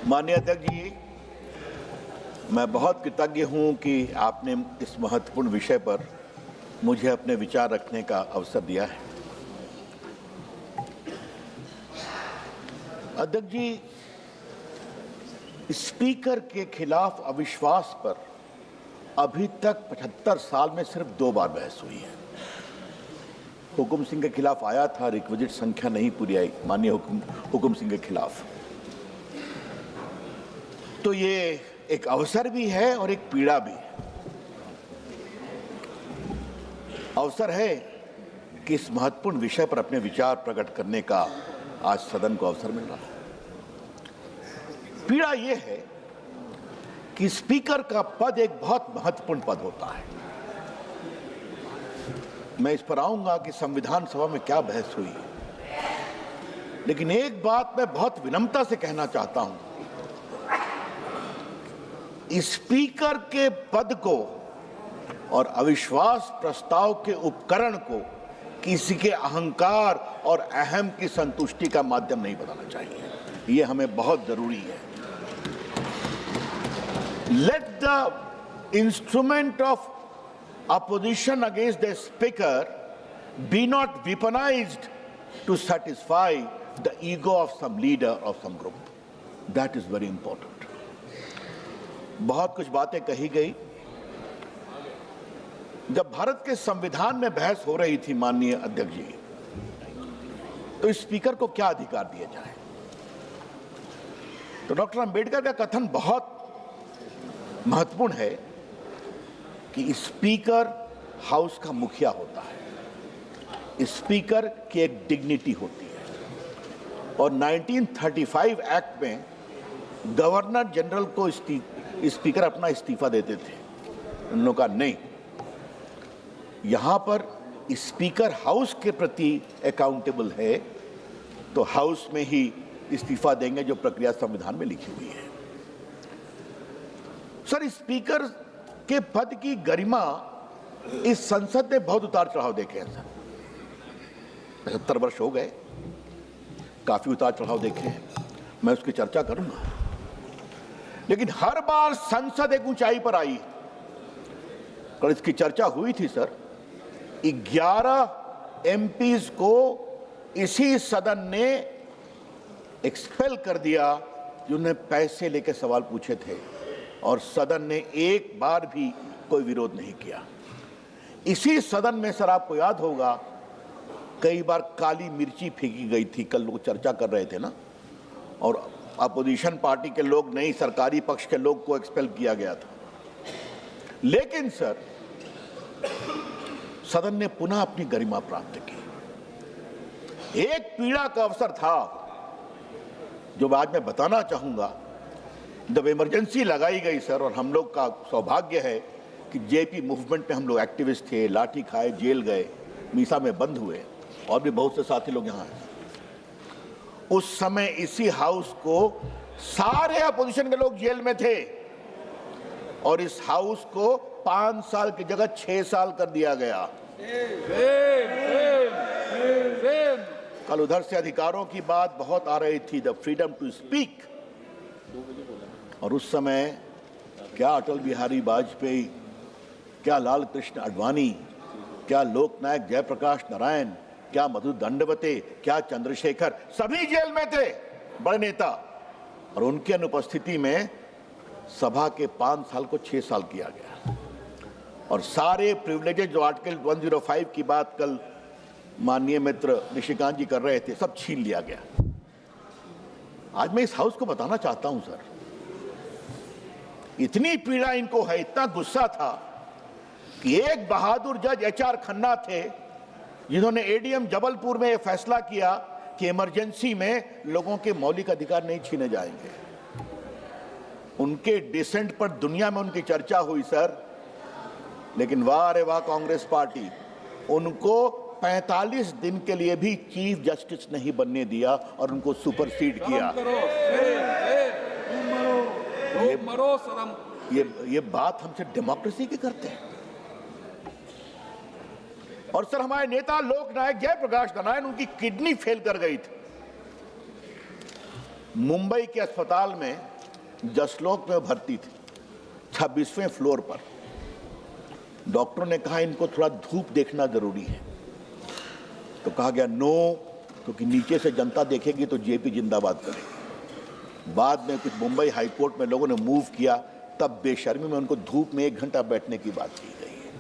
माननीय अध्यक्ष जी, मैं बहुत कृतज्ञ हूं कि आपने इस महत्वपूर्ण विषय पर मुझे अपने विचार रखने का अवसर दिया है। अध्यक्ष जी, स्पीकर के खिलाफ अविश्वास पर अभी तक 75 साल में सिर्फ 2 बार बहस हुई है। हुकुम सिंह के खिलाफ आया था, रिक्विजिट संख्या नहीं पूरी आई माननीय हुकुम सिंह के खिलाफ। तो ये एक अवसर भी है और एक पीड़ा भी है। अवसर है कि इस महत्वपूर्ण विषय पर अपने विचार प्रकट करने का आज सदन को अवसर मिल रहा है। पीड़ा ये है कि स्पीकर का पद एक बहुत महत्वपूर्ण पद होता है। मैं इस पर आऊंगा कि संविधान सभा में क्या बहस हुई, लेकिन एक बात मैं बहुत विनम्रता से कहना चाहता हूं, स्पीकर के पद को और अविश्वास प्रस्ताव के उपकरण को किसी के अहंकार और अहम की संतुष्टि का माध्यम नहीं बनाना चाहिए। यह हमें बहुत जरूरी है। Let the instrument of opposition against the speaker be not weaponized to satisfy the ego of some leader of some group. That is very important. बहुत कुछ बातें कही गई। जब भारत के संविधान में बहस हो रही थी माननीय अध्यक्ष जी, तो स्पीकर को क्या अधिकार दिए जाए, तो डॉक्टर अंबेडकर का कथन बहुत महत्वपूर्ण है कि स्पीकर हाउस का मुखिया होता है, स्पीकर की एक डिग्निटी होती है। और 1935 एक्ट में गवर्नर जनरल को स्पीकर अपना इस्तीफा देते थे। उन लोगों का नहीं, यहां पर स्पीकर हाउस के प्रति अकाउंटेबल है, तो हाउस में ही इस्तीफा देंगे, जो प्रक्रिया संविधान में लिखी हुई है। सर, स्पीकर के पद की गरिमा इस संसद ने बहुत उतार चढ़ाव देखे हैं सर। 75 वर्ष हो गए, काफी उतार चढ़ाव देखे हैं, मैं उसकी चर्चा करूंगा। लेकिन हर बार संसद एक ऊंचाई पर आई। कल इसकी चर्चा हुई थी सर। 11 एमपीज को इसी सदन ने एक्सपेल कर दिया जिन्होंने पैसे लेकर सवाल पूछे थे, और सदन ने एक बार भी कोई विरोध नहीं किया। इसी सदन में सर, आपको याद होगा, कई बार काली मिर्ची फेंकी गई थी। कल लोग चर्चा कर रहे थे ना, और अपोजिशन पार्टी के लोग नहीं, सरकारी पक्ष के लोग को एक्सपेल किया गया था। लेकिन सर, सदन ने पुनः अपनी गरिमा प्राप्त की। एक पीड़ा का अवसर था जो आज मैं बताना चाहूंगा। जब इमरजेंसी लगाई गई सर, और हम लोग का सौभाग्य है कि जेपी मूवमेंट में हम लोग एक्टिविस्ट थे, लाठी खाए, जेल गए, मीसा में बंद हुए, और भी बहुत से साथी लोग यहाँ हैं। उस समय इसी हाउस को सारे अपोजिशन के लोग जेल में थे, और इस हाउस को 5 साल की जगह 6 साल कर दिया गया। कल उधर से अधिकारों की बात बहुत आ रही थी, द फ्रीडम टू स्पीक। और उस समय क्या अटल बिहारी वाजपेयी, क्या लाल कृष्ण आडवाणी, क्या लोकनायक जयप्रकाश नारायण, क्या मधु दंडवते, क्या चंद्रशेखर, सभी जेल में थे, बड़े नेता। और उनकी अनुपस्थिति में सभा के 5 साल को 6 साल किया गया। और सारे प्रिविलेजेस जो आर्टिकल 105 की बात कल माननीय मित्र निशिकांत जी कर रहे थे, सब छीन लिया गया। आज मैं इस हाउस को बताना चाहता हूं सर, इतनी पीड़ा इनको है, इतना गुस्सा था कि एक बहादुर जज HR खन्ना थे, जिन्होंने ADM जबलपुर में यह फैसला किया कि इमरजेंसी में लोगों के मौलिक अधिकार नहीं छीने जाएंगे। उनके डिसेंट पर दुनिया में उनकी चर्चा हुई सर, लेकिन वाह रे वाह कांग्रेस पार्टी, उनको 45 दिन के लिए भी चीफ जस्टिस नहीं बनने दिया और उनको सुपरसीड किया। ये बात हमसे डेमोक्रेसी की करते हैं। और सर, हमारे नेता लोकनायक जयप्रकाश नारायण, उनकी किडनी फेल कर गई थी। मुंबई के अस्पताल में जसलोक में भर्ती थी, 26वें फ्लोर पर। डॉक्टरों ने कहा इनको थोड़ा धूप देखना जरूरी है, तो कहा गया नो, क्योंकि नीचे से जनता देखेगी तो जेपी जिंदाबाद करेगी। बाद में कुछ मुंबई हाईकोर्ट में लोगों ने मूव किया, तब बेशर्मी में उनको धूप में 1 घंटा बैठने की बात की गई है।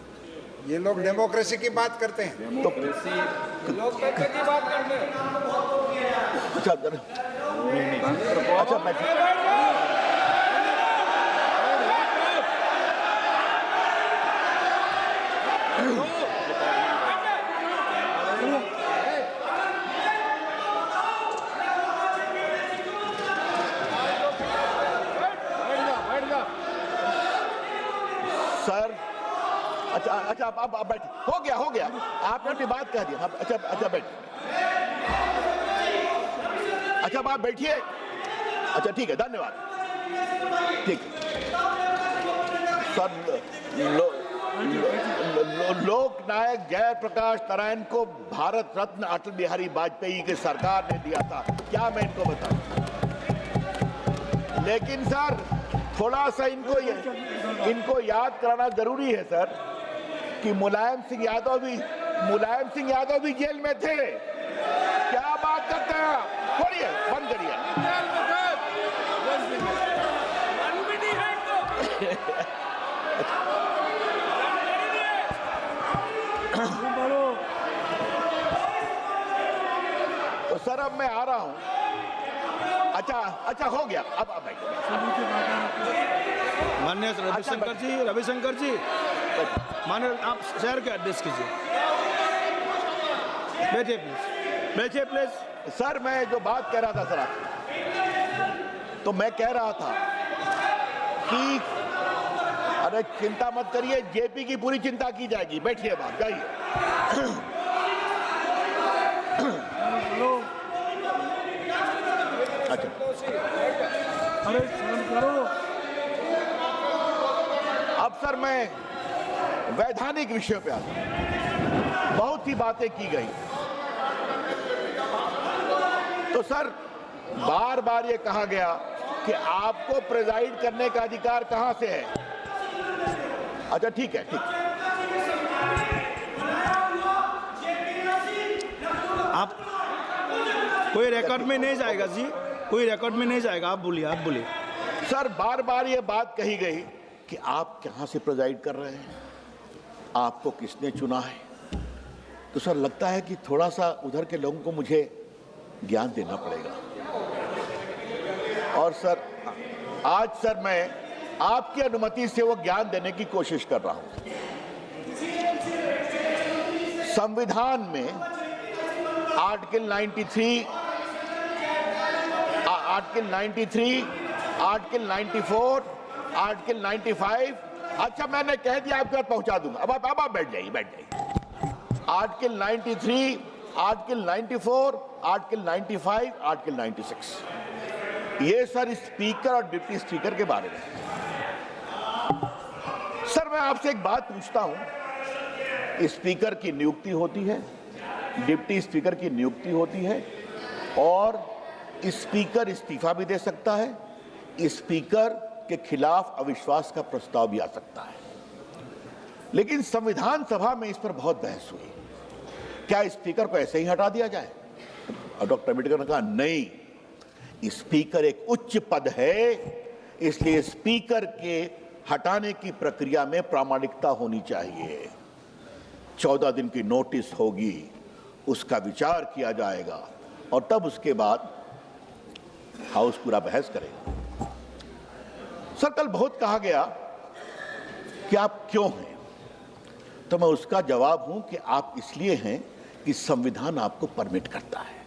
ये लोग डेमोक्रेसी की बात करते हैं, लोकतंत्र की बात करते हैं। अच्छा अच्छा सर, अच्छा आप बैठ, हो गया आपने अपनी बात कह दी। अच्छा बैठ, अच्छा आप बैठिए। अच्छा ठीक है, धन्यवाद। ठीक सर, लोकनायक जयप्रकाश नारायण को भारत रत्न अटल बिहारी वाजपेयी की सरकार ने दिया था, क्या मैं इनको बताऊं? लेकिन सर थोड़ा सा इनको याद कराना जरूरी है सर कि मुलायम सिंह यादव भी जेल में थे। क्या बात करते हैं? छोड़िए, बंद करिए। तो सर अब मैं आ रहा हूं। अच्छा हो गया, अब माननीय रविशंकर जी, माननीय आप शहर के एड्रेस कीजिए। बैठिए प्लीज। सर मैं जो बात कह रहा था सर, तो मैं कह रहा था कि अरे चिंता मत करिए, जेपी की पूरी चिंता की जाएगी। बैठिए, बात जाइए। अच्छा अरे करो। अब सर मैं वैधानिक विषयों पे आता हूं। बहुत सी बातें की गई, तो सर बार बार ये कहा गया कि आपको प्रिजाइड करने का अधिकार कहां से है। अच्छा ठीक है, ठीक। आप कोई रिकॉर्ड में नहीं जाएगा जी, कोई रिकॉर्ड में नहीं जाएगा। आप बोलिए। सर बार बार ये बात कही गई कि आप कहां से प्रिजाइड कर रहे हैं, आपको किसने चुना है। तो सर लगता है कि थोड़ा सा उधर के लोगों को मुझे ज्ञान देना पड़ेगा। और सर आज सर मैं आपकी अनुमति से वो ज्ञान देने की कोशिश कर रहा हूं। संविधान में आर्टिकल 93, आर्टिकल 94, आर्टिकल 95। अच्छा मैंने कह दिया, आपके पास पहुंचा दूंगा। अब आप बैठ जाइए। Article 93, article 94, article 95, article 96। ये सर स्पीकर और डिप्टी स्पीकर के बारे में। सर मैं आपसे एक बात पूछता हूं, स्पीकर की नियुक्ति होती है, डिप्टी स्पीकर की नियुक्ति होती है, और स्पीकर इस्तीफा भी दे सकता है। स्पीकर के खिलाफ अविश्वास का प्रस्ताव भी आ सकता है। लेकिन संविधान सभा में इस पर बहुत बहस हुई, क्या स्पीकर को ऐसे ही हटा दिया जाए? और डॉक्टर अम्बेडकर ने कहा नहीं, स्पीकर एक उच्च पद है, इसलिए स्पीकर के हटाने की प्रक्रिया में प्रामाणिकता होनी चाहिए। 14 दिन की नोटिस होगी, उसका विचार किया जाएगा, और तब उसके बाद हाउस पूरा बहस करेगा। सर कल बहुत कहा गया कि आप क्यों हैं, तो मैं उसका जवाब हूं कि आप इसलिए हैं कि संविधान आपको परमिट करता है।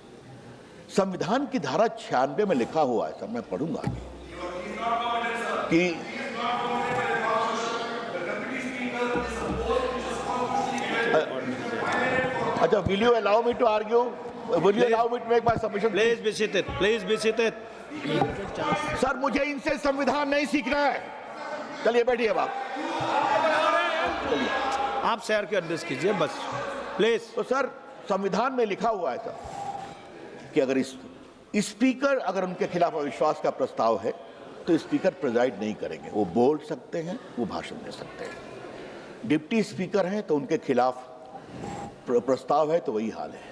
संविधान की धारा 96 में लिखा हुआ है, सर मैं पढ़ूंगा कि अच्छा, will you allow me to argue? Will you allow me to make my submission? Please be seated. Please be seated. Sir मुझे इनसे संविधान नहीं सीखना है। चलिए बैठिए आप। चलिए आप शहर के एड्रेस कीजिए बस, प्लीज। तो सर संविधान में लिखा हुआ है सर कि अगर इस स्पीकर अगर उनके खिलाफ अविश्वास का प्रस्ताव है तो स्पीकर प्रिजाइड नहीं करेंगे, वो बोल सकते हैं, वो भाषण दे सकते हैं। डिप्टी स्पीकर हैं तो उनके खिलाफ प्रस्ताव है तो वही हाल है।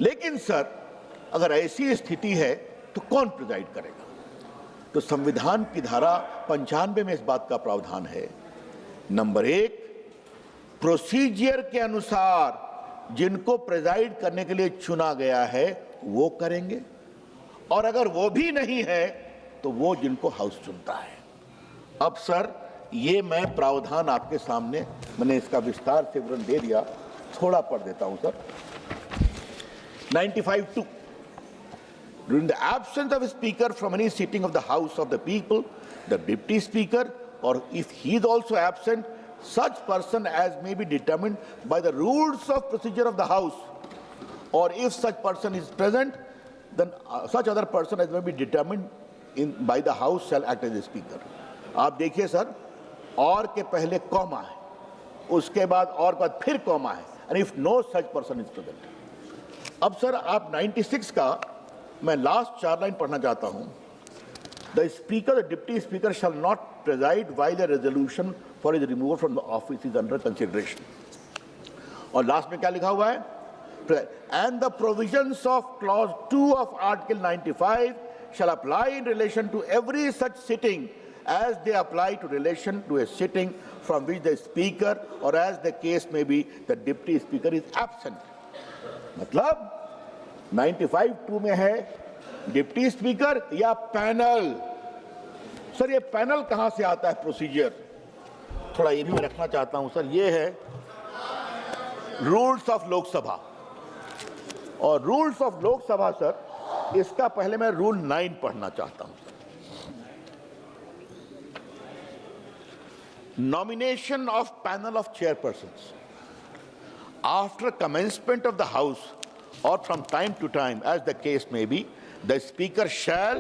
लेकिन सर अगर ऐसी स्थिति है तो कौन प्रिजाइड करेगा? तो संविधान की धारा 95 में इस बात का प्रावधान है, नंबर 1, प्रोसीजर के अनुसार जिनको प्रिजाइड करने के लिए चुना गया है वो करेंगे, और अगर वो भी नहीं है तो वो जिनको हाउस चुनता है। अब सर ये मैं प्रावधान आपके सामने, मैंने इसका विस्तार से विवरण दे दिया, थोड़ा पढ़ देता हूं sir. 95(2) During the absence of a speaker from any sitting of the House of the People, the deputy speaker, or if he is also absent, such person as may be determined by the rules of procedure of the House, or if such person is present, then such other person as may be determined by the House shall act as a speaker. आप देखिए sir, और के पहले comma है, उसके बाद और के बाद फिर कॉमा है, and if no such person is present. अब सर आप 96 का मैं लास्ट 4 लाइन पढ़ना चाहता हूं। The speaker, the deputy speaker shall not preside while the resolution for his removal from the office is under consideration. और last में क्या लिखा हुआ है? And the provisions of clause 2 of article 95 shall apply in relation to every such sitting as they apply to relation to a sitting from which the speaker or as the case may be the deputy speaker is absent. मतलब 95(2) में है deputy speaker या panel. Sir ये panel कहां से आता है? Procedure थोड़ा ये भी मैं रखना चाहता हूं सर। ये है रूल्स ऑफ लोकसभा, और रूल्स ऑफ लोकसभा सर इसका पहले मैं रूल 9 पढ़ना चाहता हूं। Nomination of panel of chairpersons after commencement of the house or from time to time as the case may be, the speaker shall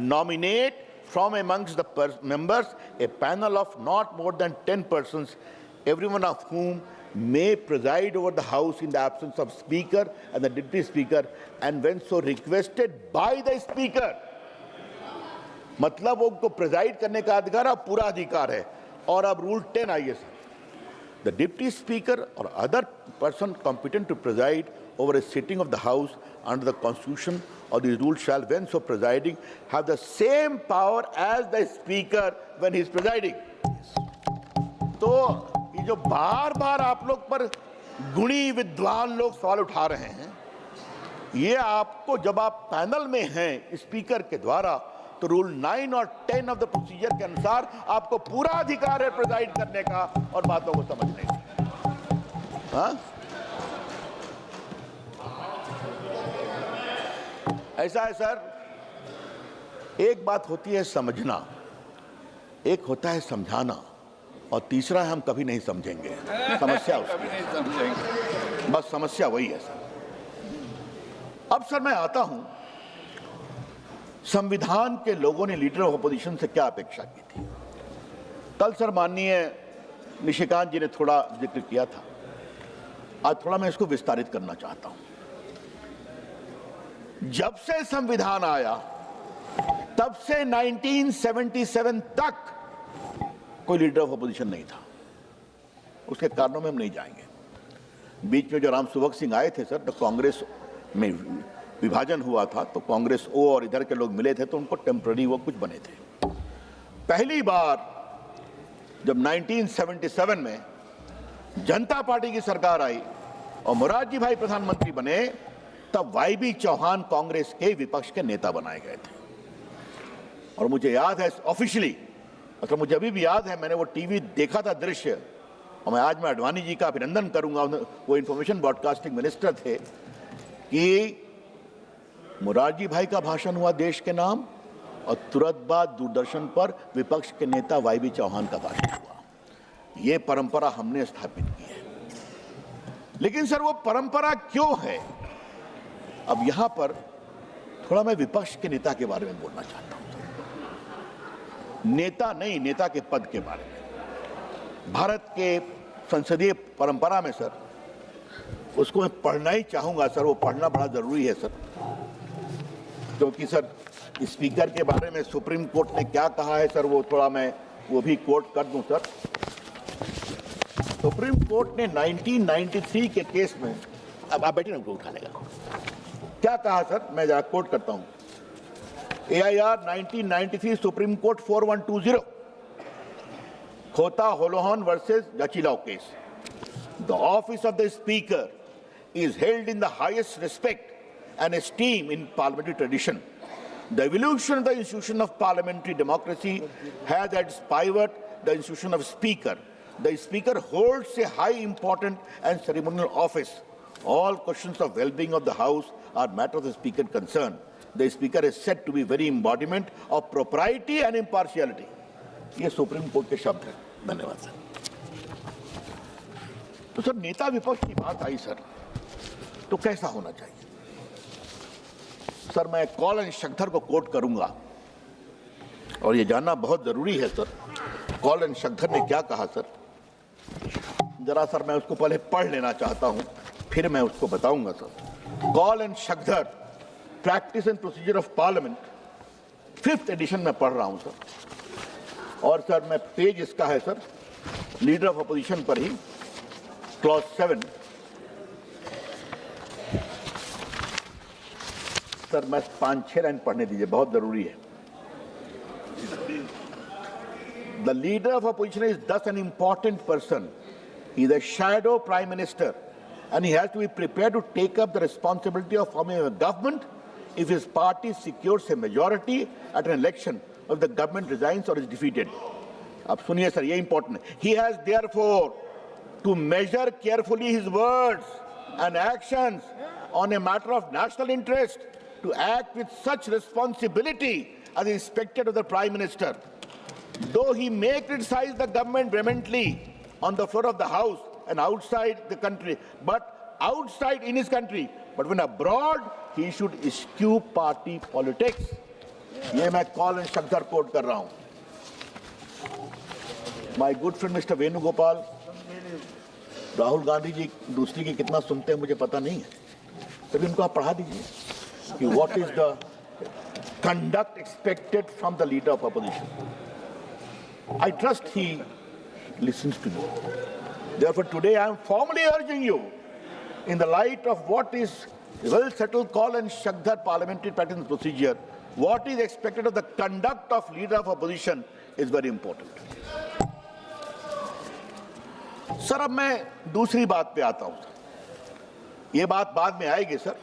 nominate from amongst the members a panel of not more than 10 persons, everyone of whom may preside over the house in the absence of speaker and the deputy speaker, and when so requested by the speaker. मतलब उनको preside करने का अधिकार अब पूरा अधिकार है। और अब रूल 10 आइए sir. The deputy speaker or other person competent to preside over a sitting of the house under the constitution or the rule shall, when so presiding, have the same power as the speaker when he is presiding. तो ये जो बार बार आप लोग पर गुणी विद्वान लोग सवाल उठा रहे हैं, ये आपको जब आप पैनल में हैं स्पीकर के द्वारा तो रूल 9 और 10 ऑफ द प्रोसीजर के अनुसार आपको पूरा अधिकार है प्रिजाइड करने का और बातों को समझने का। हाँ? ऐसा है सर, एक बात होती है समझना, एक होता है समझाना, और तीसरा है हम कभी नहीं समझेंगे। समस्या उसकी है, बस समस्या वही है सर। अब सर मैं आता हूं, संविधान के लोगों ने लीडर ऑफ अपोजिशन से क्या अपेक्षा की थी। कल सर माननीय निशिकांत जी ने थोड़ा जिक्र किया था, आज थोड़ा मैं इसको विस्तारित करना चाहता हूं। जब से संविधान आया तब से 1977 तक कोई लीडर ऑफ अपोजिशन नहीं था। उसके कारणों में हम नहीं जाएंगे। बीच में जो राम सुभग सिंह आए थे सर, तो कांग्रेस में विभाजन हुआ था, तो कांग्रेस ओ और इधर के लोग मिले थे, तो उनको टेम्पररी वो कुछ बने थे। पहली बार जब 1977 में जनता पार्टी की सरकार आई और मोरारजी भाई प्रधानमंत्री बने, तब वाईबी चौहान कांग्रेस के विपक्ष के नेता बनाए गए थे। और मुझे याद है ऑफिशियली, मतलब मुझे अभी भी याद है, मैंने वो टीवी देखा था दृश्य, और मैं अडवाणी जी का अभिनंदन करूंगा, वो इंफॉर्मेशन ब्रॉडकास्टिंग मिनिस्टर थे, कि मोरारजी भाई का भाषण हुआ देश के नाम, और तुरंत बाद दूरदर्शन पर विपक्ष के नेता वाईबी चौहान का भाषण हुआ। ये परंपरा हमने स्थापित की है। लेकिन सर वो परंपरा क्यों है? अब यहां पर थोड़ा मैं विपक्ष के नेता के बारे में बोलना चाहता हूं। नेता नहीं, नेता के पद के बारे में। भारत के संसदीय परंपरा में सर, उसको मैं पढ़ना ही चाहूंगा सर, वो पढ़ना बड़ा जरूरी है सर। क्योंकि सर स्पीकर के बारे में सुप्रीम कोर्ट ने क्या कहा है सर, वो थोड़ा मैं वो भी कोट कर दूं सर। सुप्रीम कोर्ट ने 1993 के केस में, अब आप बैठे ना, उनको उठा लेगा, क्या कहा सर, मैं जरा कोट करता हूं। AIR 1993 सुप्रीम कोर्ट 4120 खोता होलोहन versus Jachilao case. The office of the speaker is held in the highest respect and esteem in parliamentary tradition. The evolution of the institution of parliamentary democracy has at its pivot the institution of speaker. The speaker holds a high important and ceremonial office. All questions of well-being of the house are matter of the speaker concern. The speaker is said to be very embodiment of propriety and impartiality. ये supreme court के शब्द हैं। धन्यवाद sir. तो sir नेता विपक्ष की बात आई सर, तो कैसा होना चाहिए सर? मैं कॉलन शक्धर को कोट करूंगा और ये जानना बहुत जरूरी है सर, कॉलन शक्धर ने क्या कहा सर। जरा सर मैं उसको पहले पढ़ लेना चाहता हूं, फिर मैं उसको बताऊंगा sir. Kaul Shakdher, practice and procedure of parliament, 5th edition में पढ़ रहा हूं सर। और सर मैं पेज इसका है सर, लीडर ऑफ अपोजिशन पर ही, क्लॉज 7। सर मैं 5-6 लाइन पढ़ने दीजिए, बहुत जरूरी है। The leader of opposition is thus an important person. He is a shadow prime minister and he has to be prepared to take up the responsibility of forming a government if his party secures a majority at an election, if the government resigns or is defeated. अब सुनिए sir, ये important है। He has therefore to measure carefully his words and actions on a matter of national interest, to act with such responsibility as is expected of the Prime Minister. Though he may criticize the government vehemently on the floor of the House and outside the country, but outside in his country, but when abroad, he should eschew party politics. ये मैं colon Shakdher coat कर रहा हूं। My good friend Mr. Venugopal, Rahul Gandhi जी दूसरी की कितना सुनते हैं मुझे पता नहीं है, तभी उनको आप पढ़ा दीजिए कि what is the conduct expected from the leader of opposition. I trust he listens to me. Therefore, today I am formally urging you, in the light of what is well-settled call and Shakdhar parliamentary practice and procedure, what is expected of the conduct of leader of opposition is very important. Sir अब मैं दूसरी बात पे आता हूं sir, ये बात बाद में आएगी sir.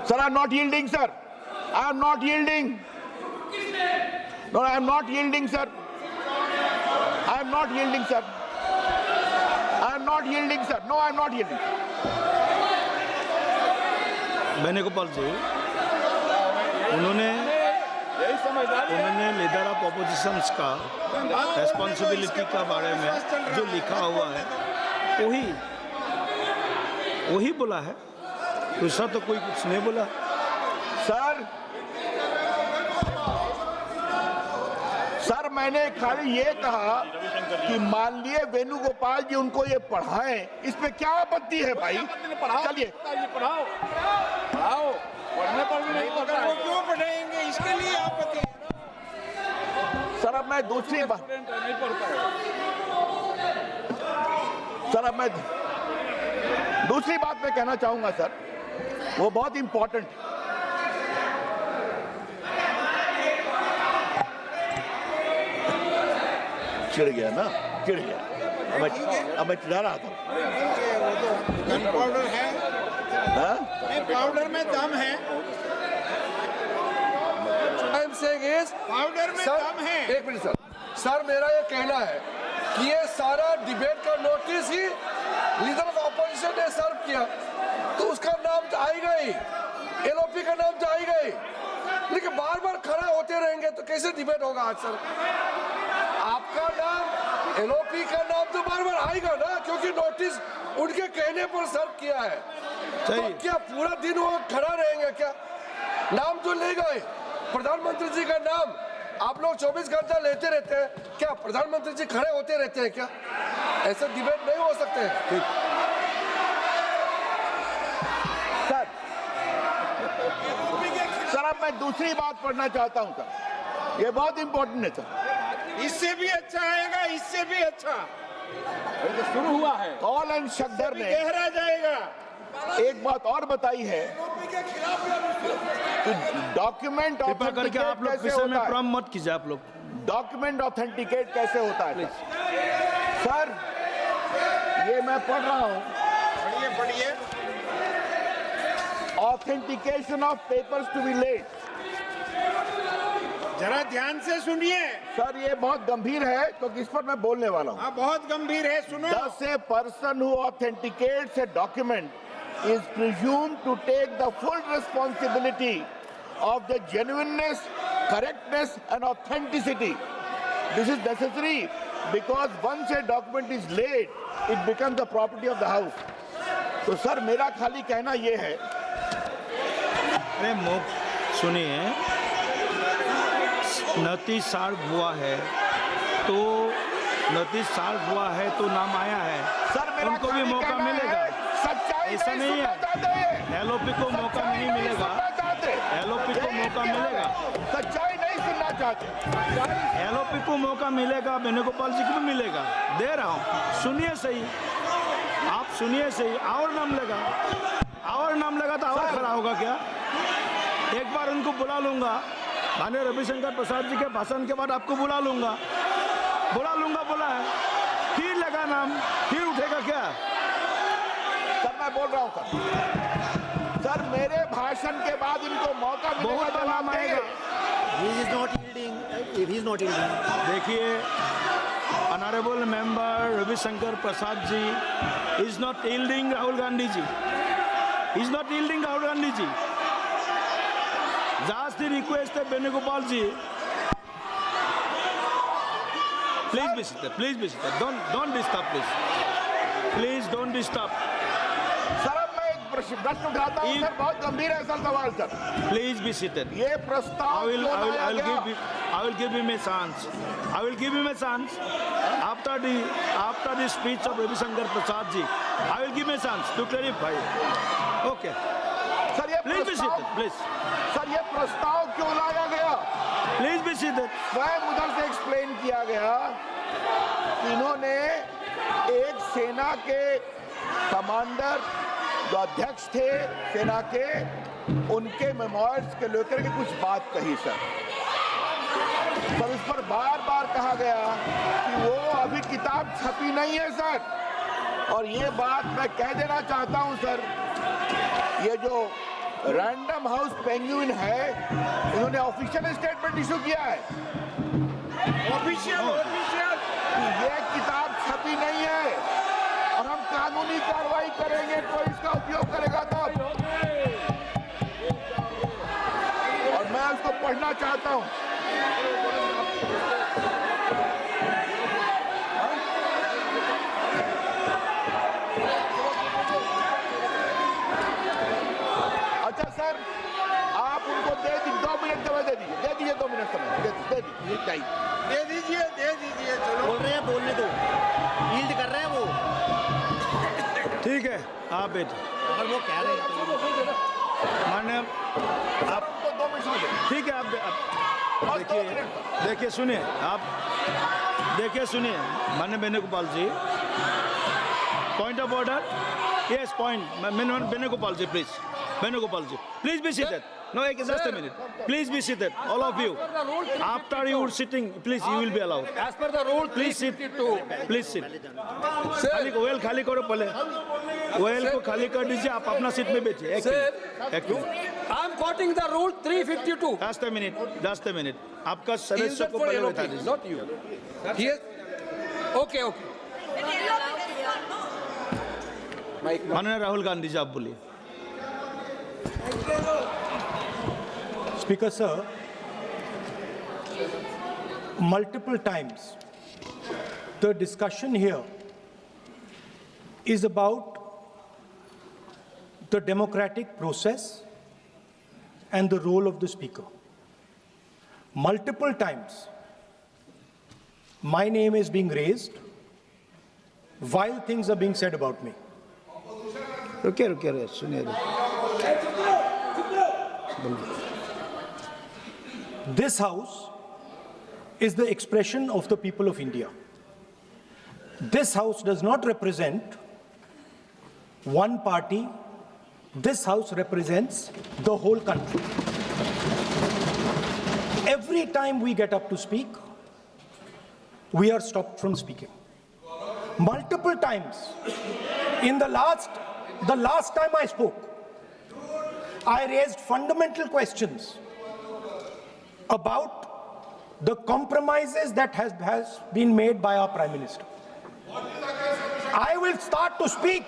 Sir I am not yielding sir, I am not yielding. No, I am not yielding sir. I am not yielding sir. I am not yielding sir. No, I am not yielding. Venugopal ji, उन्होंने leader of opposition का responsibility का बारे में जो लिखा हुआ है वही बोला है, दूसरा तो कोई कुछ नहीं बोला। सर मैंने खाली ये कहा कि मान लिए वेणुगोपाल जी उनको ये पढ़ाएं, इस पे क्या आपत्ति है भाई? चलिए पढ़ाओ, पढ़ने पर भी नहीं पढ़ा, वो क्यों पढ़ाएंगे? इसके लिए आपत्ति है। सर अब मैं दूसरी बात, सर अब मैं दूसरी बात मैं कहना चाहूंगा सर, वो बहुत इंपॉर्टेंट। चिढ़ गया ना, चिढ़ गया, अब मैं चिढ़ा रहा था। पाउडर है, पाउडर में दम है, पाउडर में दम है। एक मिनट सर, मेरा ये कहना है कि ये सारा डिबेट का notice he leader of opposition ने सर्व किया, तो उसका नाम तो आएगा ही, एलओपी का नाम तो आएगा ही, लेकिन बार बार खड़ा होते रहेंगे तो कैसे डिबेट होगा? आज सर आपका नाम, एलओपी का नाम तो बार बार आएगा ना, क्योंकि नोटिस उनके कहने पर सर्व किया है। तो क्या पूरा दिन वो खड़ा रहेंगे क्या? नाम तो ले गए, प्रधानमंत्री जी का नाम आप लोग 24 घंटा लेते रहते हैं, क्या प्रधानमंत्री जी खड़े होते रहते हैं क्या? ऐसे डिबेट नहीं हो सकते हैं। अब मैं दूसरी बात पढ़ना चाहता हूं सर, ये बहुत इंपॉर्टेंट है सर। इससे भी अच्छा आएगा, इससे भी अच्छा। अभी तो शुरू हुआ है, कॉल एंड शक्दर ने गहरा जाएगा। एक बात और बताई है कि डॉक्यूमेंट कृपया करके आप लोग कैसे विषय में होता है, प्रॉम मत कीजिए आप लोग। डॉक्यूमेंट ऑथेंटिकेट कैसे होता है सर, ये मैं पढ़ रहा हूं। पढ़िए पढ़िए। Authentication of papers to be laid. जरा ध्यान से सुनिए। सर ये बहुत गंभीर है क्योंकि इस पर मैं बोलने वाला हूं। हाँ, बहुत गंभीर है, सुनो। Thus, a person who authenticates a document is presumed to take the full responsibility of the genuineness, correctness, and authenticity. This is necessary because once a document is laid, it becomes the property of the house. तो sir मेरा खाली कहना ये है, अरे सुनिए, notice serve हुआ है तो नाम आया है, सर मेरा उनको भी खाली मौका कहना मिलेगा। है, सच्चाई ऐसा नहीं सुनना है, चाहते। एलओपी को मौका नहीं मिलेगा, एलओपी को मौका मिलेगा, सच्चाई नहीं सुनना चाहते। एलओपी को मौका मिलेगा, वेणुगोपाल जी को भी मिलेगा, दे रहा हूँ। सुनिए सही, आप सुनिए सही। और नाम लगा तो और खड़ा होगा क्या? एक बार उनको बुला लूंगा, माननीय रविशंकर प्रसाद जी के भाषण के बाद आपको बुला लूंगा बोला है, फिर लगा नाम, फिर उठेगा क्या? सर मैं बोल रहा हूँ सर मेरे भाषण के बाद इनको मौका मिलेगा, बहुत बड़ा नाम आएगा। He is not yielding. देखिए, honourable member Ravishankar Prasad ji is not yielding Rahul Gandhi ji, Just the request of Venugopal ji. Please be seated. Don't disturb, please. Please don't disturb. Sir अब मैं एक प्रश्न उठाता हूँ सर, बहुत गंभीर है सर सवाल सर। Please be seated. ये प्रस्ताव I will गया? give him a chance. After the speech of Ravi Shankar Prasad ji, I will give him a chance to clarify. Okay. Sir ये Please be seated, please. Sir ये प्रस्ताव क्यों लाया गया? Please be seated. स्वयं उधर से एक्सप्लेन किया गया कि इन्होंने एक सेना के कमांडर जो अध्यक्ष थे सेना के, उनके मेमोयर्स के लेकर के कुछ बात कही सर। सर इस पर बार बार कहा गया कि वो अभी किताब छपी नहीं है सर। और ये बात मैं कह देना चाहता हूं सर, ये जो रैंडम हाउस पेंगुइन है, इन्होंने ऑफिशियल स्टेटमेंट इशू किया है, ऑफिशियल ये किताब छपी नहीं है और हम कानूनी कार्रवाई करेंगे, कोई इसका उपयोग करेगा तब। और मैं उसको पढ़ना चाहता हूं। अच्छा सर, आप उनको दे दीजिए 2 मिनट समय, दे दीजिए 2 मिनट समय, दे दीजिए। दे दीजिए, चलो। बोल रहे हैं, बोलने दो। यील्ड कर रहे हैं वो। ठीक है, आप बैठिए। अगर वो कह रहे हैं मान्य आप, 2 मिनट समय दे। ठीक है, आप देखिए सुनिए, माननीय Venugopal ji, point of order. Yes, point. Venugopal ji please be seated. No, just a minute. Please be seated, all of you. After you are sitting, please, you will be allowed. As per the rule, Please sit. 352. Please sit. Sir, well खाली करो पहले, well को खाली कर दीजिए, आप अपना seat में बैठिए। एक minute, I am quoting the rule 352. just a minute. आपका Is सदस्य that को for पहले LOP, बैठा दीजिए। not you? Yes. Okay. माननीय राहुल गांधी जी, आप बोलिए। Speaker sir, multiple times the discussion here is about the democratic process and the role of the speaker. Multiple times my name is being raised while things are being said about me. रुकिए सुनिए। This house is the expression of the people of India. This house does not represent one party. This house represents the whole country. Every time we get up to speak, we are stopped from speaking. Multiple times. In the last time I spoke, I raised fundamental questions about the compromises that has been made by our Prime Minister. I will start to speak.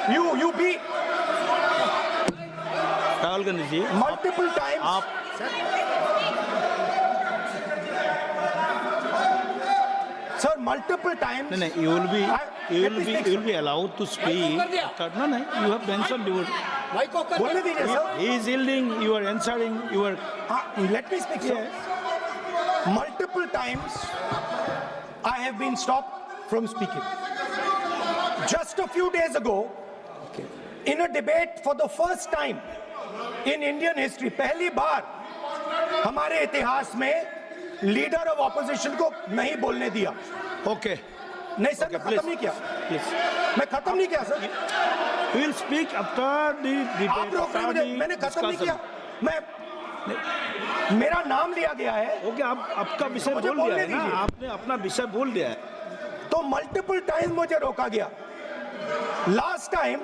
You be Rahul Gandhi ji, multiple times. आप Sir, multiple times. नहीं, you will be allowed to speak. No, you have mentioned you would. बोलने दीजिए sir. He is yielding, you are answering, you are. Let me speak, sir. Multiple times I have been stopped from speaking. Just a few days ago, in a debate for the first time in Indian history, पहली बार हमारे इतिहास में leader of opposition को नहीं बोलने दिया. Okay. नहीं sir, मैं खत्म नहीं किया. Please. मैं खत्म नहीं किया sir. We will speak after the debate. आप रोक रहे मुझे. मैंने खत्म नहीं किया. मेरा नाम लिया गया है. ओके, आप आपका विषय बोल दिया है ना, आपने अपना विषय बोल दिया है. तो मल्टीपल टाइम मुझे रोका गया. Last time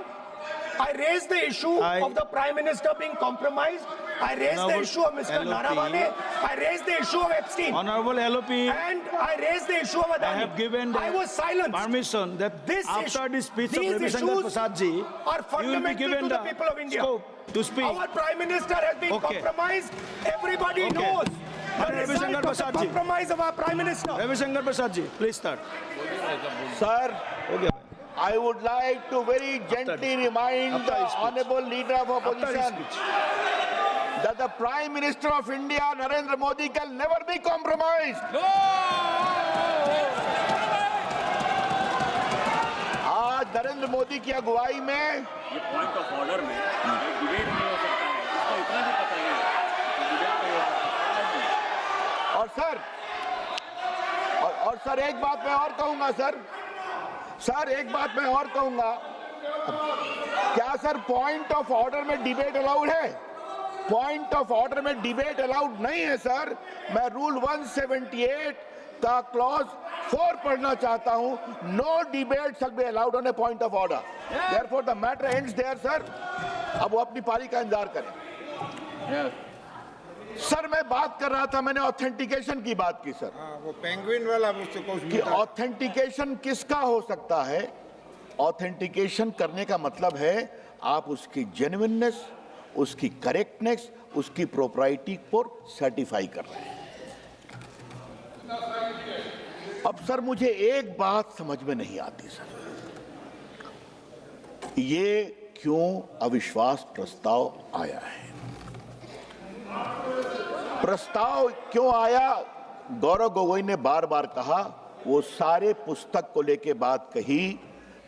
I raised the issue of the Prime Minister being compromised. I raised the issue of Mr. Naravane. I raised the issue of Epstein. Honorable LOP, And I raised the issue of Adani. I have given I was silenced. permission that This after issue- the speech of these Ravi Shankar issues Prasad ji, are you will be fundamental given to the the people of India. scope to speak. Our Prime Minister has been Okay. compromised. Everybody Okay. knows the Ravi result Shankar of the Prasad ji. compromise of our Prime Minister. Ravi Shankar Prasad ji, please start. Sir, Okay. I would like to very gently remind the honorable leader of opposition that the Prime Minister of India, Narendra Modi, can never be compromised. आज नरेंद्र मोदी की अगुवाई में ये point of order में debate नहीं हो सकता है, इसको इतना भी पता है कि डिबेट नहीं हो सकता है। और सर एक बात मैं और कहूंगा सर एक बात मैं और कहूंगा, क्या सर पॉइंट ऑफ ऑर्डर में डिबेट अलाउड है? पॉइंट ऑफ ऑर्डर में डिबेट अलाउड नहीं है सर. मैं रूल 178 का क्लॉज 4 पढ़ना चाहता हूं. No debate shall be allowed on a point of order. Therefore the matter ends there sir. अब वो अपनी पारी का इंतजार करें. सर मैं बात कर रहा था, मैंने ऑथेंटिकेशन की बात की सर. वो पेंगुइन वाला कि ऑथेंटिकेशन किसका हो सकता है? ऑथेंटिकेशन करने का मतलब है आप उसकी जेन्युइननेस, उसकी करेक्टनेस, उसकी प्रोप्राइटी को सर्टिफाई कर रहे हैं. अब सर मुझे एक बात समझ में नहीं आती सर, ये क्यों अविश्वास प्रस्ताव आया है? प्रस्ताव क्यों आया? गौरव गोगोई ने बार बार कहा, वो सारे पुस्तक को लेके बात कही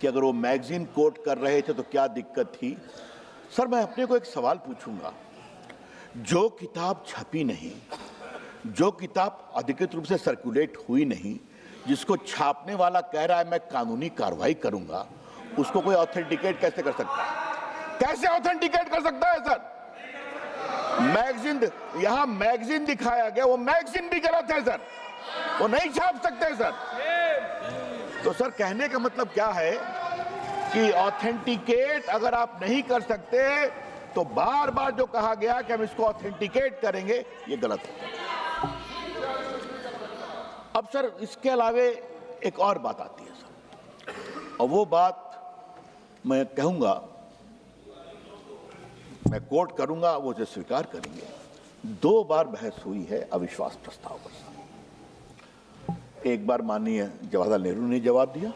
कि अगर वो मैगजीन कोट कर रहे थे तो क्या दिक्कत थी. सर मैं अपने को एक सवाल पूछूंगा, जो किताब छपी नहीं, जो किताब अधिकृत रूप से सर्कुलेट हुई नहीं, जिसको छापने वाला कह रहा है मैं कानूनी कार्रवाई करूंगा, उसको कोई ऑथेंटिकेट कैसे कर सकता है? कैसे ऑथेंटिकेट कर सकता है सर? मैगजीन, यहां मैगजीन दिखाया गया, वो मैगजीन भी गलत है सर, वो नहीं छाप सकते सर. तो सर कहने का मतलब क्या है कि ऑथेंटिकेट अगर आप नहीं कर सकते तो बार बार जो कहा गया कि हम इसको ऑथेंटिकेट करेंगे, ये गलत है. अब सर इसके अलावे एक और बात आती है सर, और वो बात मैं कहूंगा, मैं कोट करूंगा, वो उसे स्वीकार करेंगे. 2 बार बहस हुई है अविश्वास प्रस्ताव पर. एक बार माननीय जवाहरलाल नेहरू ने जवाब दिया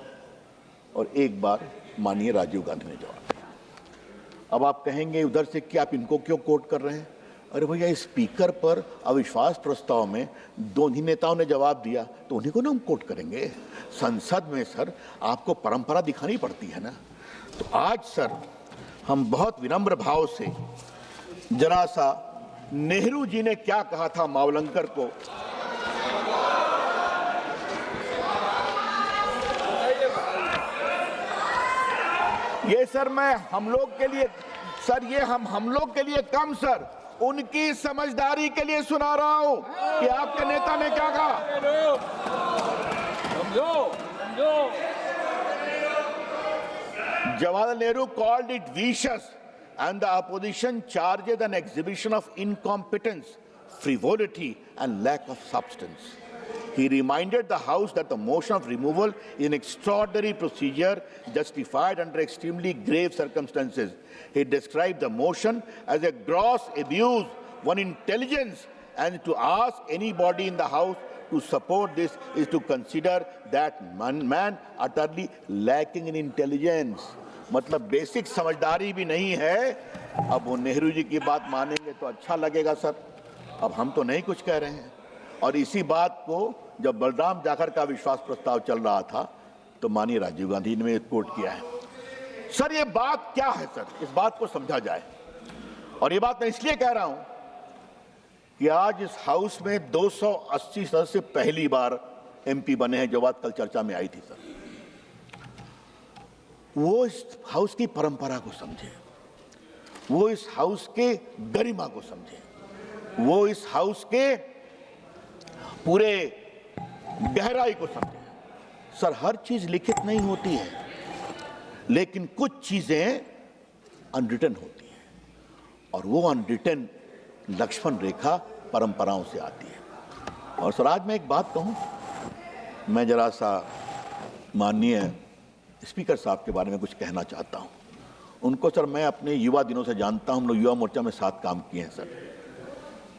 और एक बार माननीय राजीव गांधी ने जवाब दिया. अब आप कहेंगे उधर से कि आप इनको क्यों कोट कर रहे हैं? अरे भैया, स्पीकर पर अविश्वास प्रस्ताव में दोनों नेताओं ने जवाब दिया तो उन्हीं को ना हम कोट करेंगे. संसद में सर आपको परंपरा दिखानी पड़ती है ना. तो आज सर हम बहुत विनम्र भाव से जरा सा नेहरू जी ने क्या कहा था मावलंकर को। ये सर मैं हम लोग के लिए सर, ये हम लोग के लिए कम सर, उनकी समझदारी के लिए सुना रहा हूं कि आपके नेता ने क्या कहा। समझो समझो। Jawaharlal Nehru called it vicious and the opposition charged an exhibition of incompetence, frivolity and lack of substance. He reminded the House that the motion of removal is an extraordinary procedure justified under extremely grave circumstances. He described the motion as a gross abuse of intelligence, and to ask anybody in the House to support this is to consider that man utterly lacking in intelligence. मतलब basic समझदारी भी नहीं है। अब वो नेहरू जी की बात मानेंगे तो अच्छा लगेगा सर, अब हम तो नहीं कुछ कह रहे हैं। और इसी बात को जब बलराम जाखड़ का विश्वास प्रस्ताव चल रहा था तो माननीय राजीव गांधी ने कोट किया है। सर ये बात क्या है सर, इस बात को समझा जाए। और ये बात मैं इसलिए कह रहा हूं कि आज इस हाउस में 280 सदस्य पहली बार एमपी बने हैं, जो बात कल चर्चा में आई थी सर। वो इस हाउस की परंपरा को समझे, वो इस हाउस के गरिमा को समझे, वो इस हाउस के पूरे गहराई को समझे। सर हर चीज लिखित नहीं होती है, लेकिन कुछ चीजें अनरिटन होती हैं, और वो अनरिटन लक्ष्मण रेखा परंपराओं से आती है। और सर आज मैं एक बात कहूं, मैं जरा सा माननीय स्पीकर साहब के बारे में कुछ कहना चाहता हूं। उनको सर मैं अपने युवा दिनों से जानता हूं, हम लोग युवा मोर्चा में साथ काम किए हैं सर।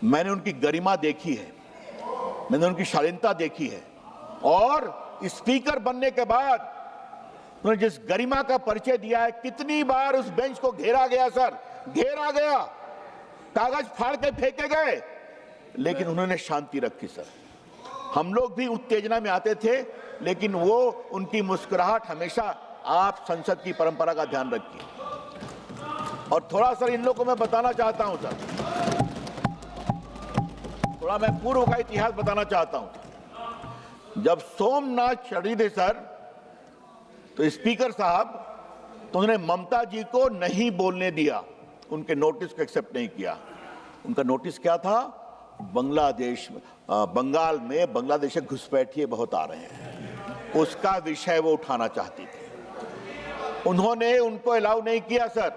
मैंने उनकी गरिमा देखी है, मैंने उनकी शालीनता देखी है, और स्पीकर बनने के बाद उन्होंने जिस गरिमा का परिचय दिया है, कितनी बार उस बेंच को घेरा गया सर, घेरा गया, कागज फाड़ के फेंके गए, लेकिन उन्होंने शांति रखी सर। हम लोग भी उत्तेजना में आते थे, लेकिन वो उनकी मुस्कुराहट हमेशा, आप संसद की परंपरा का ध्यान रखिए। और थोड़ा सर इन लोगों को मैं बताना चाहता हूं सर, थोड़ा मैं पूर्व का इतिहास बताना चाहता हूं। जब सोमनाथ चटर्जी थे सर, तो स्पीकर साहब, तो उन्होंने ममता जी को नहीं बोलने दिया, उनके नोटिस को एक्सेप्ट नहीं किया। उनका नोटिस क्या था? बांग्लादेश, बंगाल में बांग्लादेश से घुसपैठिए बहुत आ रहे हैं, उसका विषय वो उठाना चाहती थी। उन्होंने उनको अलाउ नहीं किया सर।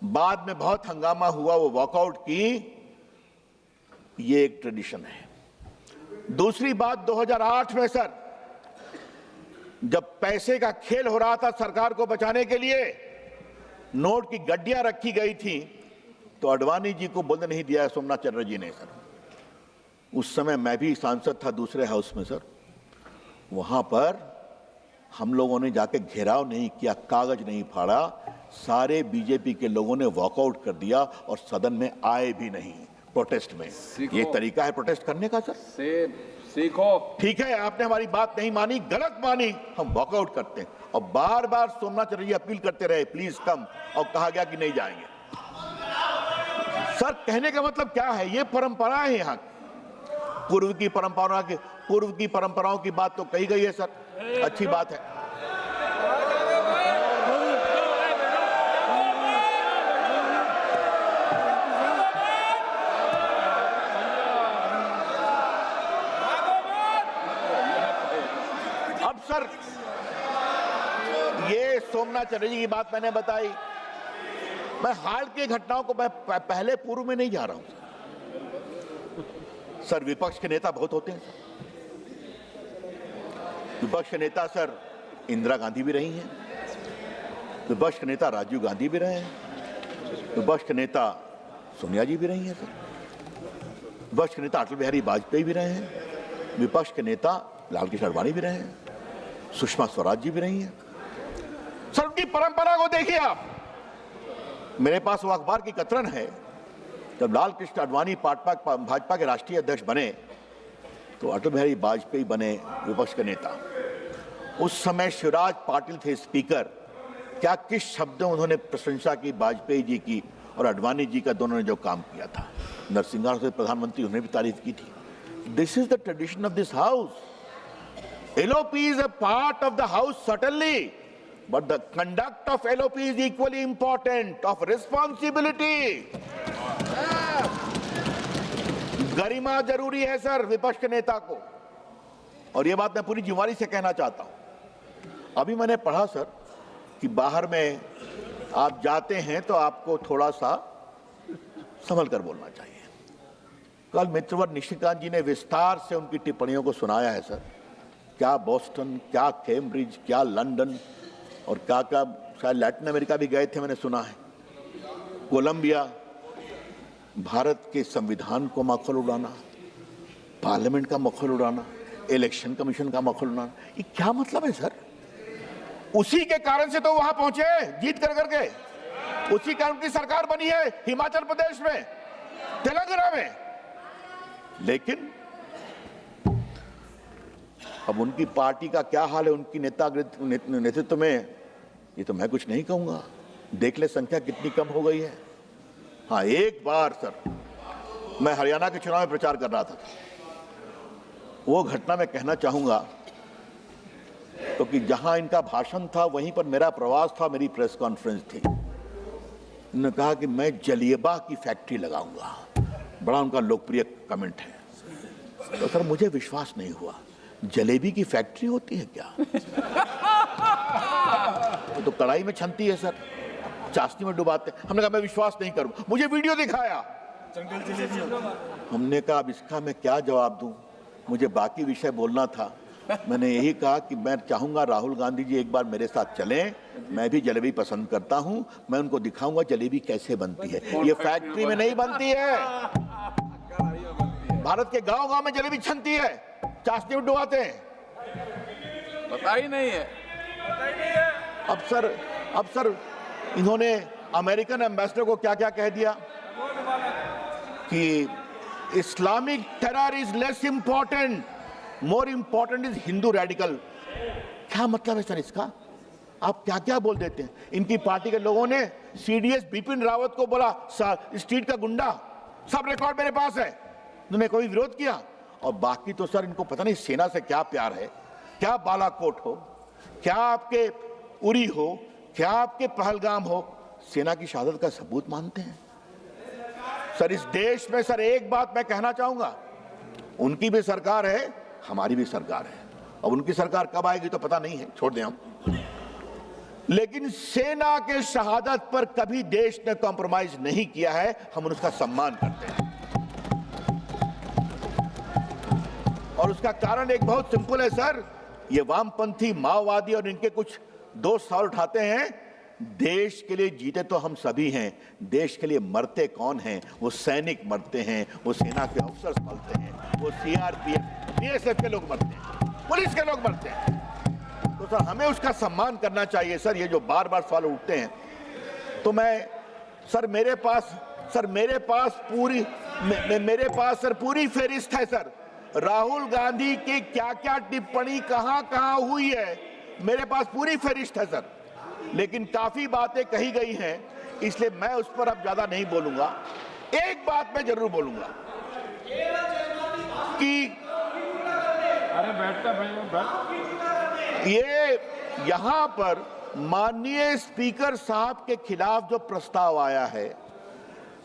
बाद में बहुत हंगामा हुआ, वो वॉकआउट की। ये एक ट्रेडिशन है। दूसरी बात 2008 में सर, जब पैसे का खेल हो रहा था सरकार को बचाने के लिए, नोट की गड्डियां रखी गई थी, तो अडवाणी जी को बोलने नहीं दिया सोमनाथ चटर्जी जी ने सर। उस समय मैं भी सांसद था दूसरे हाउस में सर, वहां पर हम लोगों ने जाके घेराव नहीं किया, कागज नहीं फाड़ा, सारे बीजेपी के लोगों ने वॉकआउट कर दिया और सदन में आए भी नहीं प्रोटेस्ट में। ये तरीका है प्रोटेस्ट करने का सर? सीखो। ठीक है, आपने हमारी बात नहीं मानी, गलत मानी, हम वॉकआउट करते हैं। और बार बार सोमनाथ चटर्जी अपील करते रहे, प्लीज कम, और कहा गया कि नहीं जाएंगे। सर कहने का मतलब क्या है? ये परंपरा है यहाँ, पूर्व की परंपराओं की बात तो कही गई है सर, अच्छी बात है। अब सर ये सोमनाथ चटर्जी की बात मैंने बताई, मैं हाल की घटनाओं को मैं पहले पूर्व में नहीं जा रहा हूं सर। विपक्ष के नेता बहुत होते हैं सर। विपक्ष के नेता सर इंदिरा गांधी भी रही हैं, विपक्ष के नेता राजीव गांधी भी रहे हैं, विपक्ष के नेता सोनिया जी भी रही हैं सर, विपक्ष के नेता अटल बिहारी वाजपेयी भी रहे हैं, विपक्ष के नेता लालकृष्ण आडवाणी भी रहे हैं, सुषमा स्वराज जी भी रही हैं सर। उनकी परंपरा को देखिए आप। मेरे पास वो अखबार की कतरन है, जब लालकृष्ण आडवाणी भाजपा के राष्ट्रीय अध्यक्ष बने तो अटल बिहारी वाजपेयी बने विपक्ष के नेता। उस समय शिवराज पाटिल थे स्पीकर। क्या किस शब्दों उन्होंने प्रशंसा की वाजपेयी जी की और आडवाणी जी का, दोनों ने जो काम किया था। नरसिंहा से प्रधानमंत्री, उन्हें भी तारीफ की थी। This is the tradition of this house. LOP is a part of the house certainly, but the conduct of LOP is equally important, of responsibility. गरिमा जरूरी है सर विपक्ष के नेता को, और ये बात मैं पूरी जिम्मेदारी से कहना चाहता हूं। अभी मैंने पढ़ा सर कि बाहर में आप जाते हैं तो आपको थोड़ा सा संभल कर बोलना चाहिए। कल मित्रवर निशिकांत जी ने विस्तार से उनकी टिप्पणियों को सुनाया है सर। क्या बोस्टन, क्या कैम्ब्रिज, क्या लंदन और क्या क्या शायद लैटिन अमेरिका भी गए थे, मैंने सुना है। कोलंबिया, भारत के संविधान को मखौल उड़ाना, पार्लियामेंट का मखौल उड़ाना, इलेक्शन कमीशन का मखौल उड़ाना, ये क्या मतलब है सर? उसी के कारण से तो वहां पहुंचे जीत कर करके, उसी कारण की सरकार बनी है हिमाचल प्रदेश में, तेलंगाना में। लेकिन अब उनकी पार्टी का क्या हाल है उनकी नेतृत्व में, ये तो मैं कुछ नहीं कहूंगा। देख ले संख्या कितनी कम हो गई है। हाँ, एक बार सर मैं हरियाणा के चुनाव में प्रचार कर रहा था, वो घटना मैं कहना चाहूंगा, क्योंकि जहां इनका भाषण था वहीं पर मेरा प्रवास था, मेरी प्रेस कॉन्फ्रेंस थी। उन्होंने कहा कि मैं जलिएबा की फैक्ट्री लगाऊंगा, बड़ा उनका लोकप्रिय कमेंट है। तो सर मुझे विश्वास नहीं हुआ, जलेबी की फैक्ट्री होती है क्या? तो कढ़ाई में छनती है सर, चाशनी में डुबाते। हमने कहा मैं विश्वास नहीं करूं, मुझे वीडियो दिखाया। हमने कहा अब इसका मैं क्या जवाब दूं, मुझे बाकी विषय बोलना था। मैंने यही कहा कि मैं चाहूंगा राहुल गांधी जी एक बार मेरे साथ चलें, मैं भी जलेबी पसंद करता हूं, मैं उनको दिखाऊंगा जलेबी कैसे बनती है। ये फैक्ट्री में नहीं बनती है, भारत के गांव गांव में जलेबी छनती है, चाशनी में डुबाते हैं। पता ही नहीं है। अब सर इन्होंने अमेरिकन एम्बेसडर को क्या क्या कह दिया कि Islamic terror is less important, more important is Hindu radical. क्या मतलब है सर इसका? आप क्या क्या बोल देते हैं। इनकी पार्टी के लोगों ने CDS बिपिन रावत को बोला स्ट्रीट का गुंडा, सब रिकॉर्ड मेरे पास है, उन्होंने कोई विरोध किया। और बाकी तो सर इनको पता नहीं सेना से क्या प्यार है, क्या बालाकोट हो, क्या आपके उरी हो, क्या आपके पहलगाम हो, सेना की शहादत का सबूत मानते हैं। सर इस देश में सर एक बात मैं कहना चाहूंगा, उनकी भी सरकार है, हमारी भी सरकार है। अब उनकी सरकार कब आएगी तो पता नहीं है, छोड़ दें हम। लेकिन सेना के शहादत पर कभी देश ने कॉम्प्रोमाइज नहीं किया है, हम उसका सम्मान करते हैं। और उसका कारण एक बहुत सिंपल है सर, ये वामपंथी माओवादी और इनके कुछ दोस्त सवाल उठाते हैं, देश के लिए जीते तो हम सभी हैं, देश के लिए मरते कौन हैं? वो सैनिक मरते हैं, वो सेना के अफसर मरते हैं, वो CRPF BSF के लोग मरते हैं, पुलिस के लोग मरते हैं। तो सर हमें उसका सम्मान करना चाहिए सर। ये जो बार बार सवाल उठते हैं, तो मैं सर मेरे पास पूरी फेरिस्त है सर। राहुल गांधी की क्या क्या टिप्पणी कहां कहां हुई है, मेरे पास पूरी फेरिस्त है सर। लेकिन काफी बातें कही गई हैं, इसलिए मैं उस पर अब ज्यादा नहीं बोलूंगा। एक बात मैं जरूर बोलूंगा कि अरे बैठ। ये यहां पर माननीय स्पीकर साहब के खिलाफ जो प्रस्ताव आया है,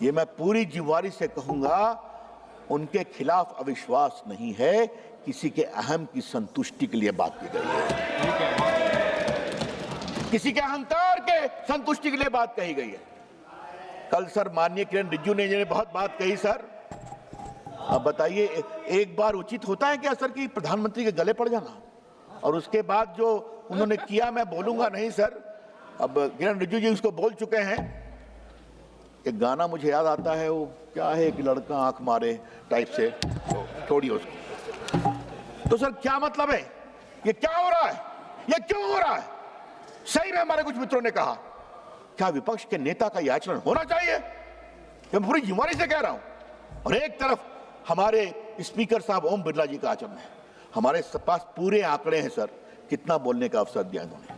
ये मैं पूरी जिम्मेदारी से कहूंगा, उनके खिलाफ अविश्वास नहीं है, किसी के अहम की संतुष्टि के लिए बात की गई है, किसी के अहंकार के संतुष्टि के लिए बात कही गई है। कल सर माननीय किरण रिजिजू ने बहुत बात कही सर। अब बताइए, एक बार उचित होता है क्या सर कि प्रधानमंत्री के गले पड़ जाना? और उसके बाद जो उन्होंने किया मैं बोलूंगा नहीं सर। अब किरण रिजिजू जी उसको बोल चुके हैं। एक गाना मुझे याद आता है, वो क्या है, एक लड़का आंख मारे टाइप से, छोड़िए उसको। तो सर क्या मतलब है, ये क्या हो रहा है, ये क्यों हो रहा है? सही में हमारे कुछ मित्रों ने कहा, क्या विपक्ष के नेता का यह आचरण होना चाहिए? मैं पूरी जिम्मेदारी से कह रहा हूं। और एक तरफ हमारे स्पीकर साहब ओम बिरला जी का आचरण है, हमारे पास पूरे आंकड़े हैं सर, कितना बोलने का अवसर दिया इन्होंने,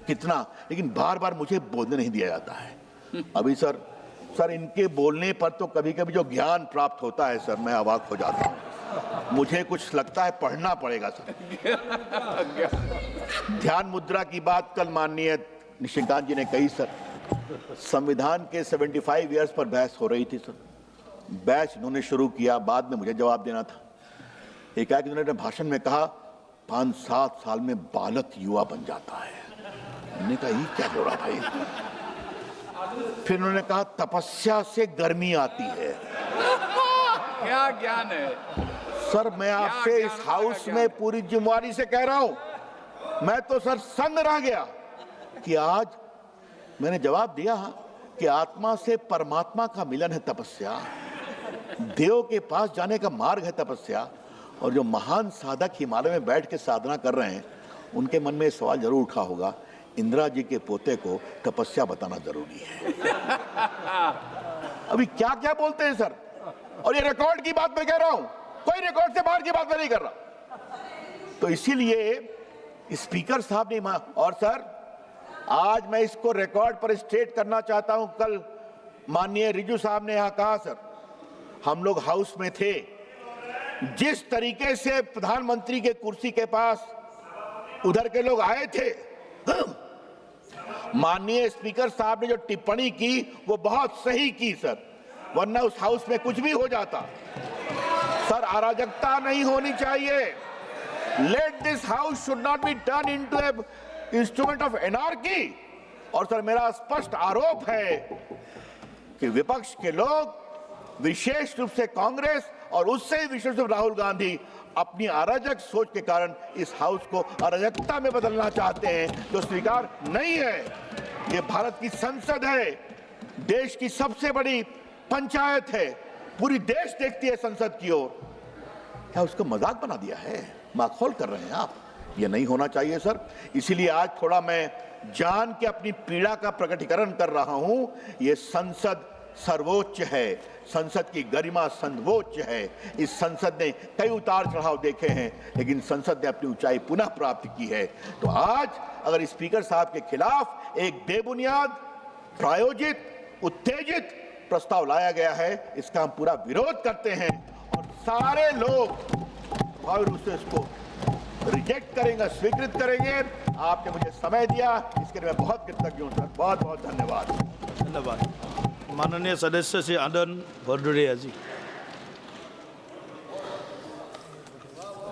कितना, लेकिन बार बार मुझे बोलने नहीं दिया जाता है। अभी सर सर इनके बोलने पर तो कभी कभी जो ज्ञान प्राप्त होता है सर, मैं अवाक हो जाता हूँ। मुझे कुछ लगता है पढ़ना पड़ेगा सर। ध्यान मुद्रा की बात कल माननीय निशिकांत जी ने कही सर। संविधान के 75 इयर्स पर बहस हो रही थी सर। बहस इन्होंने शुरू किया, बाद में मुझे जवाब देना था। एक है कि उन्होंने भाषण में कहा 5-7 साल में बालक युवा बन जाता है। मैंने कहा ये क्या हो रहा भाई। फिर उन्होंने कहा तपस्या से गर्मी आती है। क्या ज्ञान है सर मैं आपसे इस हाउस में पूरी जिम्मेवारी से कह रहा हूं, मैं तो सर संग रह गया कि आज मैंने जवाब दिया कि आत्मा से परमात्मा का मिलन है तपस्या, देव के पास जाने का मार्ग है तपस्या। और जो महान साधक हिमालय में बैठ के साधना कर रहे हैं, उनके मन में सवाल जरूर उठा होगा, इंदिरा जी के पोते को तपस्या बताना जरूरी है। अभी क्या क्या बोलते हैं सर। और ये रिकॉर्ड की बात मैं कह रहा हूं, कोई रिकॉर्ड से बाहर की बात मैं नहीं कर रहा। तो इसीलिए स्पीकर साहब ने और सर आज मैं इसको रिकॉर्ड पर स्टेट करना चाहता हूं। कल माननीय रिजू साहब ने यहां कहा सर, हम लोग हाउस में थे, जिस तरीके से प्रधानमंत्री के कुर्सी के पास उधर के लोग आए थे, माननीय स्पीकर साहब ने जो टिप्पणी की वो बहुत सही की सर, वरना उस हाउस में कुछ भी हो जाता। सर अराजकता नहीं होनी चाहिए। Let this house should not be turn into A instrument of anarchy. और सर मेरा स्पष्ट आरोप है कि विपक्ष के लोग, विशेष रूप से कांग्रेस और उससे विशेष रूप से राहुल गांधी, अपनी अराजक सोच के कारण इस हाउस को अराजकता में बदलना चाहते हैं, जो स्वीकार नहीं है। ये भारत की संसद है, देश की सबसे बड़ी पंचायत है, पूरी देश देखती है संसद की ओर। क्या उसको मजाक बना दिया है, माखौल कर रहे हैं आप? ये नहीं होना चाहिए सर। इसीलिए आज थोड़ा मैं जान के अपनी पीड़ा का प्रकटीकरण कर रहा हूं। ये संसद सर्वोच्च है, संसद की गरिमा सर्वोच्च है। इस संसद ने कई उतार चढ़ाव देखे हैं, लेकिन संसद ने अपनी ऊंचाई पुनः प्राप्त की है। तो आज अगर स्पीकर साहब के खिलाफ एक बेबुनियाद, प्रायोजित, उत्तेजित प्रस्ताव लाया गया है, इसका हम पूरा विरोध करते हैं और सारे लोग भावी रूप से इसको रिजेक्ट करेंगे, स्वीकृत करेंगे। आपने मुझे समय दिया, इसके लिए मैं बहुत कृतज्ञ हूं सर। बहुत बहुत धन्यवाद। धन्यवाद। माननीय सदस्य श्री आनंद भदौरिया जी।